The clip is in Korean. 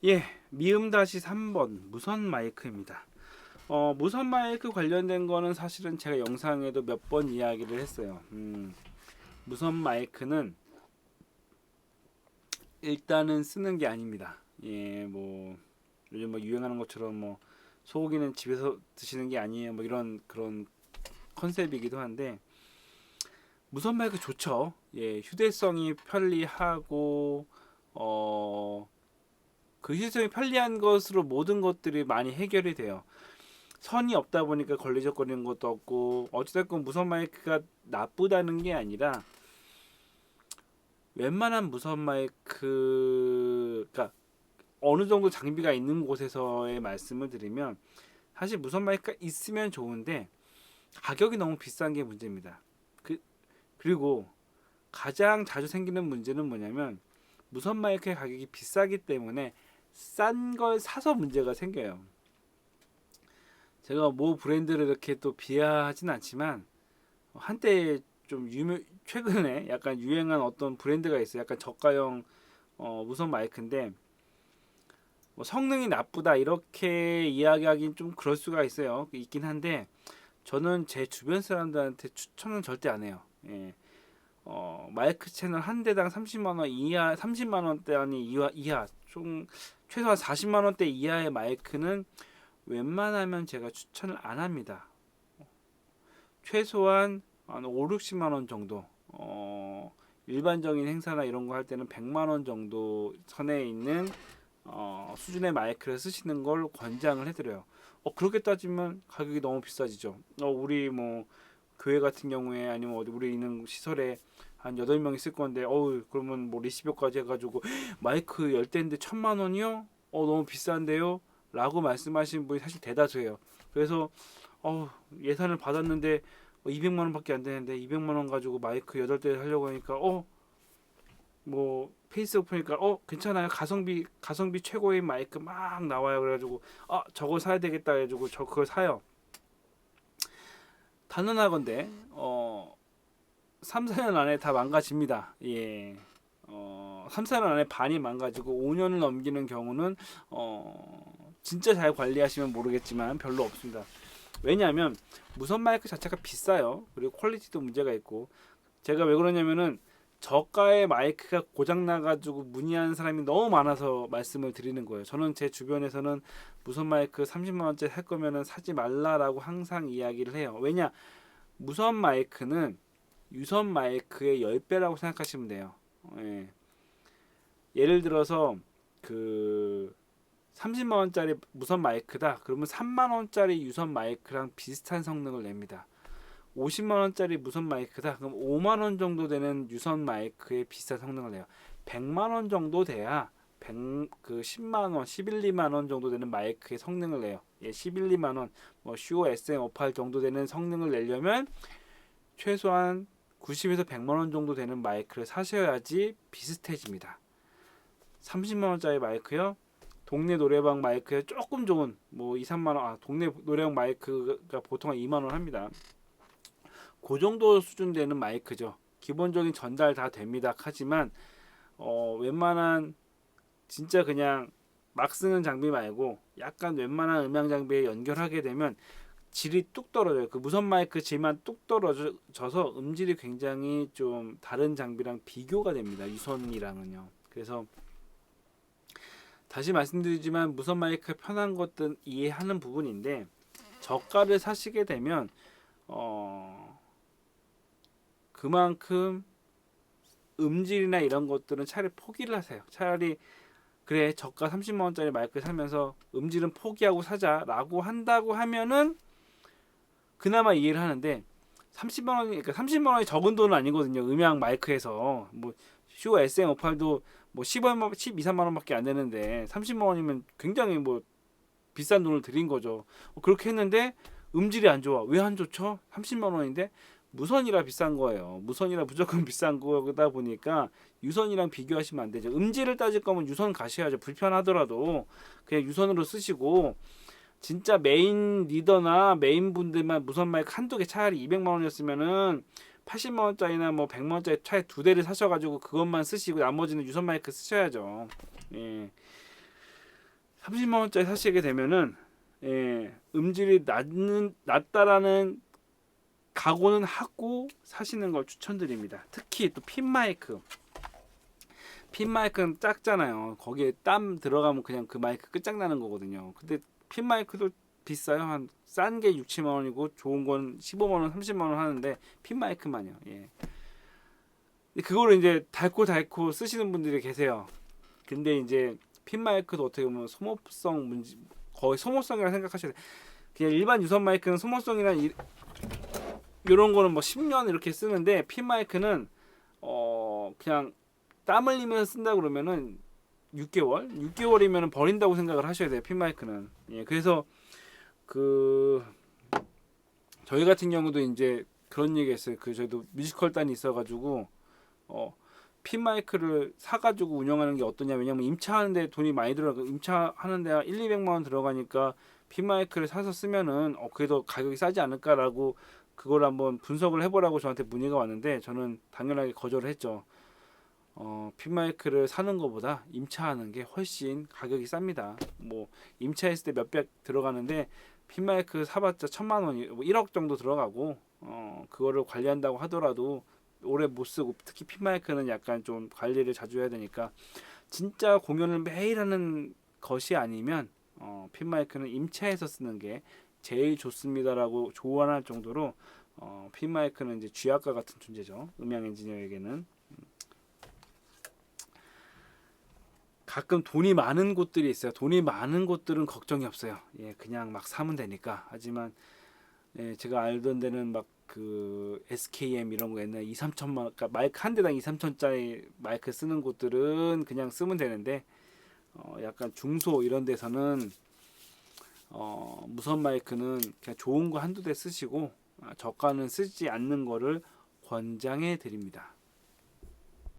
예, 미음-3번 무선 마이크입니다. 무선 마이크 관련된 거는 사실은 제가 영상에도 몇 번 이야기를 했어요. 무선 마이크는 일단은 쓰는 게 아닙니다. 예, 뭐 요즘 뭐 유행하는 것처럼 뭐 소고기는 집에서 드시는 게 아니에요. 뭐 이런 그런 컨셉이기도 한데 무선 마이크 좋죠. 예, 휴대성이 편리하고 그 휴대성이 편리한 것으로 모든 것들이 많이 해결이 돼요. 선이 없다 보니까 걸리적거리는 것도 없고 어찌됐건 무선 마이크가 나쁘다는 게 아니라 웬만한 무선 마이크가 어느 정도 장비가 있는 곳에서의 말씀을 드리면 사실 무선 마이크가 있으면 좋은데 가격이 너무 비싼 게 문제입니다. 그리고 가장 자주 생기는 문제는 뭐냐면 무선 마이크의 가격이 비싸기 때문에 싼 걸 사서 문제가 생겨요. 제가 모 브랜드를 이렇게 또 비하하진 않지만 한때 좀 최근에 약간 유행한 어떤 브랜드가 있어요. 약간 저가형 무선 마이크인데 뭐 성능이 나쁘다 이렇게 이야기하긴 좀 그럴 수가 있어요. 있긴 한데 저는 제 주변 사람들한테 추천은 절대 안 해요. 예. 마이크 채널 한 대당 30만 원 이하, 30만 원대 아니 이하 좀 최소한 40만 원대 이하의 마이크는 웬만하면 제가 추천을 안 합니다. 최소한 한 5, 60만 원 정도. 일반적인 행사나 이런 거 할 때는 100만 원 정도 선에 있는 수준의 마이크를 쓰시는 걸 권장을 해드려요. 그렇게 따지면 가격이 너무 비싸지죠. 우리 뭐 교회 같은 경우에 아니면 어디 우리 있는 시설에 한 8명 있을 건데 그러면 뭐 리시버까지 해가지고 마이크 10대인데 1000만 원이요? 너무 비싼데요? 라고 말씀하시는 분이 사실 대다수예요. 그래서 예산을 받았는데 200만 원밖에 안 되는데 200만 원 가지고 마이크 8대 하려고 하니까 뭐 페이스북 보니까 괜찮아요. 가성비 최고의 마이크 막 나와요. 그래가지고 저거 사야 되겠다 해가지고 저 그걸 사요. 단언하건대 3, 4년 안에 다 망가집니다. 예. 3, 4년 안에 반이 망가지고 5년을 넘기는 경우는 진짜 잘 관리하시면 모르겠지만 별로 없습니다. 왜냐하면 무선 마이크 자체가 비싸요. 그리고 퀄리티도 문제가 있고 제가 왜 그러냐면은 저가의 마이크가 고장 나가지고 문의하는 사람이 너무 많아서 말씀을 드리는 거예요. 저는 제 주변에서는 무선 마이크 30만 원짜리 살 거면은 사지 말라라고 항상 이야기를 해요. 왜냐? 무선 마이크는 유선 마이크의 10배라고 생각하시면 돼요. 예. 예를 들어서 그 30만 원짜리 무선 마이크다. 그러면 3만 원짜리 유선 마이크랑 비슷한 성능을 냅니다. 50만 원짜리 무선 마이크다. 그럼 5만 원 정도 되는 유선 마이크의 비슷한 성능을 내요. 100만 원 정도 돼야 10만 원, 11, 2만 원 정도 되는 마이크의 성능을 내요. 11, 2만 원, 뭐 슈어 SM58 정도 되는 성능을 내려면 최소한 90에서 100만 원 정도 되는 마이크를 사셔야지 비슷해집니다. 30만 원짜리 마이크요. 동네 노래방 마이크에 조금 좋은 뭐 2, 3만 원, 동네 노래방 마이크가 보통 한 2만 원 합니다. 그 정도 수준 되는 마이크죠. 기본적인 전달 다 됩니다. 하지만 웬만한 진짜 그냥 막 쓰는 장비 말고 약간 웬만한 음향 장비에 연결하게 되면 질이 뚝 떨어져요. 그 무선 마이크 질만 뚝 떨어져서 음질이 굉장히 좀 다른 장비랑 비교가 됩니다. 유선이랑은요. 그래서 다시 말씀드리지만 무선 마이크 편한 것들 이해하는 부분인데 저가를 사시게 되면 그만큼 음질이나 이런 것들은 차라리 포기를 하세요. 차라리 그래 저가 30만 원짜리 마이크 사면서 음질은 포기하고 사자라고 한다고 하면은 그나마 이해를 하는데 30만 원이 그러니까 30만 원이 적은 돈은 아니거든요. 음향 마이크에서 뭐 슈어 SM58도 뭐 10원, 12, 3만 원밖에 안 되는데 30만 원이면 굉장히 뭐 비싼 돈을 들인 거죠. 그렇게 했는데 음질이 안 좋아. 왜 안 좋죠? 30만 원인데 무선이라 비싼 거예요. 무선이라 무조건 비싼 거다 보니까 유선이랑 비교하시면 안 되죠. 음질을 따질 거면 유선 가셔야죠. 불편하더라도 그냥 유선으로 쓰시고 진짜 메인 리더나 메인 분들만 무선 마이크 한두 개 차라리 200만 원이었으면은 80만 원짜리나 뭐 100만 원짜리 차에 두 대를 사셔가지고 그것만 쓰시고 나머지는 유선 마이크 쓰셔야죠. 예. 30만 원짜리 사시게 되면은 음질이 낮다라는 각오는 하고 사시는 걸 추천드립니다. 특히 또 핀 마이크는 작잖아요. 거기에 땀 들어가면 그냥 그 마이크 끝장나는 거거든요. 근데 핀 마이크도 비싸요. 한 싼 게 6, 7만 원이고 좋은 건 15만 원, 30만 원 하는데 핀 마이크만요. 예. 그거를 이제 달고 쓰시는 분들이 계세요. 근데 이제 핀 마이크도 어떻게 보면 소모성 문제, 거의 소모성이라 생각하셔야 돼요. 그냥 일반 유선 마이크는 소모성이란 이런 거는 뭐 10년 이렇게 쓰는데 핀 마이크는 그냥 땀 흘리면서 쓴다 그러면은 6개월이면 버린다고 생각을 하셔야 돼요. 핀 마이크는. 예, 그래서 그 저희 같은 경우도 이제 그런 얘기했어요. 그 저희도 뮤지컬단이 있어가지고 핀 마이크를 사가지고 운영하는 게 어떠냐. 왜냐면 임차하는데 돈이 많이 들어가. 임차하는데 1, 200만 원 들어가니까 핀 마이크를 사서 쓰면은 그래도 가격이 싸지 않을까라고 그걸 한번 분석을 해보라고 저한테 문의가 왔는데 저는 당연하게 거절을 했죠. 핀 마이크를 사는 것보다 임차하는 게 훨씬 가격이 쌉니다. 뭐 임차했을 때 몇백 들어가는데 핀 마이크 사봤자 1,000만 원, 뭐 1억 정도 들어가고 그거를 관리한다고 하더라도 오래 못 쓰고 특히 핀 마이크는 약간 좀 관리를 자주 해야 되니까 진짜 공연을 매일 하는 것이 아니면 핀 마이크는 임차해서 쓰는 게 제일 좋습니다라고 조언할 정도로 핀 마이크는 이제 쥐약과 같은 존재죠. 음향 엔지니어에게는. 가끔 돈이 많은 곳들이 있어요. 돈이 많은 곳들은 걱정이 없어요. 예, 그냥 막 사면 되니까. 하지만 제가 알던 데는 막 그 SKM 이런 거 옛날 2, 3천만, 그러니까 마이크 한 대당 2, 3천짜리 마이크 쓰는 곳들은 그냥 쓰면 되는데 약간 중소 이런 데서는 무선 마이크는 그냥 좋은 거 한두 대 쓰시고 저가는 쓰지 않는 거를 권장해 드립니다.